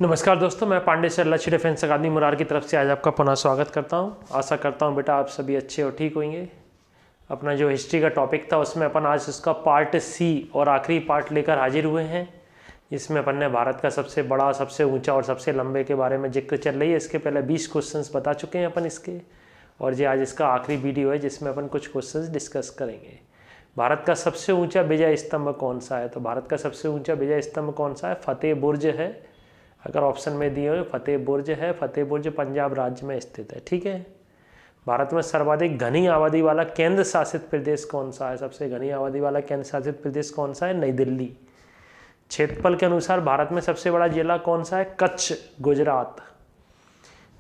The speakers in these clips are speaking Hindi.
नमस्कार दोस्तों, मैं पांडे सर लक्ष्य डिफेंस अकादमी मुरार की तरफ से आज आपका पुनः स्वागत करता हूं। आशा करता हूं बेटा आप सभी अच्छे और ठीक होंगे। अपना जो हिस्ट्री का टॉपिक था उसमें अपन आज उसका पार्ट सी और आखिरी पार्ट लेकर हाजिर हुए हैं। इसमें अपन ने भारत का सबसे बड़ा, सबसे ऊंचा और सबसे लंबे के बारे में जिक्र चल रही है। इसके पहले 20 क्वेश्चंस बता चुके हैं अपन इसके, और ये आज इसका आखिरी वीडियो है जिसमें अपन कुछ क्वेश्चंस डिस्कस करेंगे। भारत का सबसे ऊँचा विजय स्तंभ कौन सा है? तो भारत का सबसे ऊँचा विजय स्तंभ कौन सा है? फतेह बुर्ज है। अगर ऑप्शन में दिए हुए फतेह बुर्ज है। फतेह बुर्ज पंजाब राज्य में स्थित है। ठीक है। भारत में सर्वाधिक घनी आबादी वाला केंद्र शासित प्रदेश कौन सा है? सबसे घनी आबादी वाला केंद्र शासित प्रदेश कौन सा है? नई दिल्ली। क्षेत्रफल के अनुसार भारत में सबसे बड़ा जिला कौन सा है? कच्छ, गुजरात।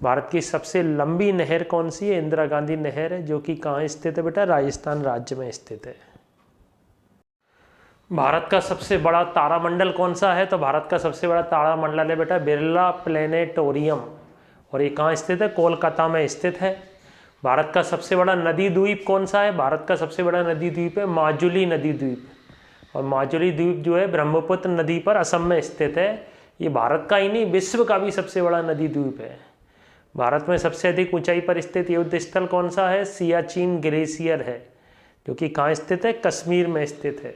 भारत की सबसे लंबी नहर कौन सी है? इंदिरा गांधी नहर है, जो कि कहाँ स्थित है बेटा? राजस्थान राज्य में स्थित है। भारत का सबसे बड़ा तारामंडल कौन सा है? तो भारत का सबसे बड़ा तारामंडल है बेटा बिरला प्लेनेटोरियम, और ये कहाँ स्थित है? कोलकाता में स्थित है। भारत का सबसे बड़ा नदी द्वीप कौन सा है? भारत का सबसे बड़ा नदी द्वीप है माजुली नदी द्वीप, और माजुली द्वीप जो है ब्रह्मपुत्र नदी पर असम में स्थित है। ये भारत का ही नहीं, विश्व का भी सबसे बड़ा नदी द्वीप है। भारत में सबसे अधिक ऊंचाई पर स्थित युद्ध स्थल कौन सा है? सियाचिन ग्लेशियर है, जो कि कहाँ स्थित है? कश्मीर में स्थित है।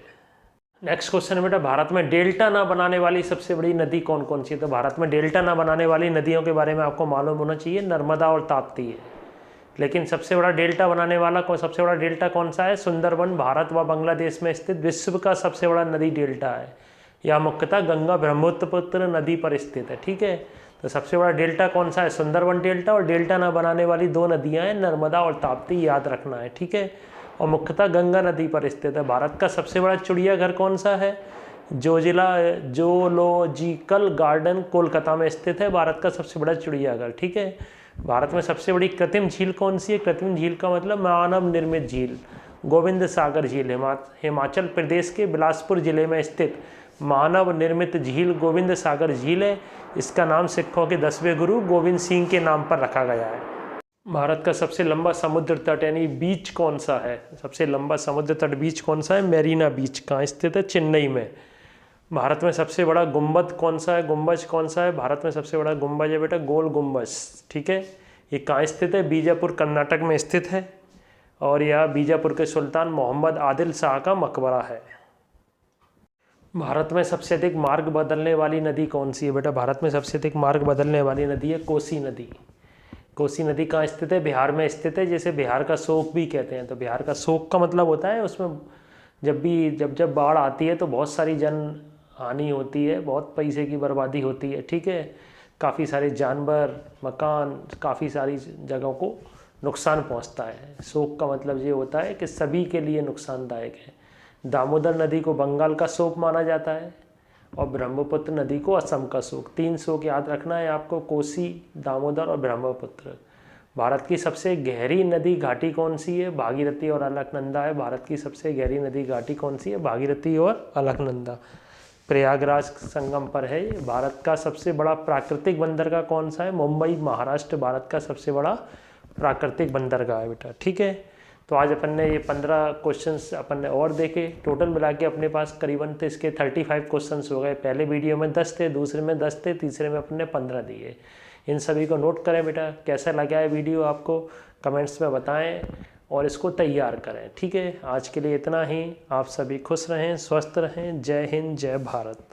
नेक्स्ट क्वेश्चन है बेटा, भारत में डेल्टा ना बनाने वाली सबसे बड़ी नदी कौन कौन सी है? तो भारत में डेल्टा ना बनाने वाली नदियों के बारे में आपको मालूम होना चाहिए, नर्मदा और ताप्ती है। लेकिन सबसे बड़ा डेल्टा बनाने वाला सबसे बड़ा डेल्टा कौन सा है? सुंदरबन भारत व बांग्लादेश में स्थित विश्व का सबसे बड़ा नदी डेल्टा है। यह मुख्यतः गंगा ब्रह्मपुत्र नदी पर स्थित है। ठीक है। तो सबसे बड़ा डेल्टा कौन सा है? सुंदरबन डेल्टा। और डेल्टा ना बनाने वाली दो नदियाँ हैं, नर्मदा और ताप्ती, याद रखना है। ठीक है। और मुख्यतः गंगा नदी पर स्थित है। भारत का सबसे बड़ा चिड़ियाघर कौन सा है? जोलॉजिकल गार्डन कोलकाता में स्थित है, भारत का सबसे बड़ा चिड़ियाघर। ठीक है। भारत में सबसे बड़ी कृत्रिम झील कौन सी है? कृत्रिम झील का मतलब मानव निर्मित झील, गोविंद सागर झील। हिमाचल प्रदेश के बिलासपुर जिले में स्थित मानव निर्मित झील गोविंद सागर झील है। इसका नाम सिखों के 10वें गुरु गोविंद सिंह के नाम पर रखा गया है। भारत का सबसे लंबा समुद्र तट यानी बीच कौन सा है? सबसे लंबा समुद्र तट बीच कौन सा है? मेरीना बीच। कहाँ स्थित है? चेन्नई में। भारत में सबसे बड़ा गुंबद कौन सा है? गुंबज कौन सा है? भारत में सबसे बड़ा गुंबज है बेटा गोल गुंबज। ठीक है। ये कहाँ स्थित है? बीजापुर कर्नाटक में स्थित है, और यह बीजापुर के सुल्तान मोहम्मद आदिल शाह का मकबरा है। भारत में सबसे अधिक मार्ग बदलने वाली नदी कौन सी है बेटा? भारत में सबसे अधिक मार्ग बदलने वाली नदी है कोसी नदी। कोसी नदी कहाँ स्थित है? बिहार में स्थित है, जैसे बिहार का शोक भी कहते हैं। तो बिहार का शोक का मतलब होता है उसमें जब बाढ़ आती है तो बहुत सारी जन हानि होती है, बहुत पैसे की बर्बादी होती है। ठीक है। काफ़ी सारे जानवर, मकान, काफ़ी सारी जगहों को नुकसान पहुंचता है। शोक का मतलब ये होता है कि सभी के लिए नुकसानदायक है। दामोदर नदी को बंगाल का शोक माना जाता है, और ब्रह्मपुत्र नदी को असम का शोक। 3 शोक याद रखना है आपको, कोसी, दामोदर और ब्रह्मपुत्र। भारत की सबसे गहरी नदी घाटी कौन सी है? भागीरथी और अलकनंदा है। भारत की सबसे गहरी नदी घाटी कौन सी है? भागीरथी और अलकनंदा, प्रयागराज संगम पर है। भारत का सबसे बड़ा प्राकृतिक बंदरगाह कौन सा है? मुंबई, महाराष्ट्र भारत का सबसे बड़ा प्राकृतिक बंदरगाह है बेटा। ठीक है। तो आज अपन ने ये 15 क्वेश्चंस अपन ने और देखे। टोटल मिला के अपने पास करीबन तो इसके 35 क्वेश्चंस हो गए। पहले वीडियो में 10 थे, दूसरे में 10 थे, तीसरे में अपन ने 15 दिए। इन सभी को नोट करें बेटा। कैसा लगा है वीडियो आपको कमेंट्स में बताएं, और इसको तैयार करें। ठीक है। आज के लिए इतना ही। आप सभी खुश रहें, स्वस्थ रहें। जय हिंद, जय भारत।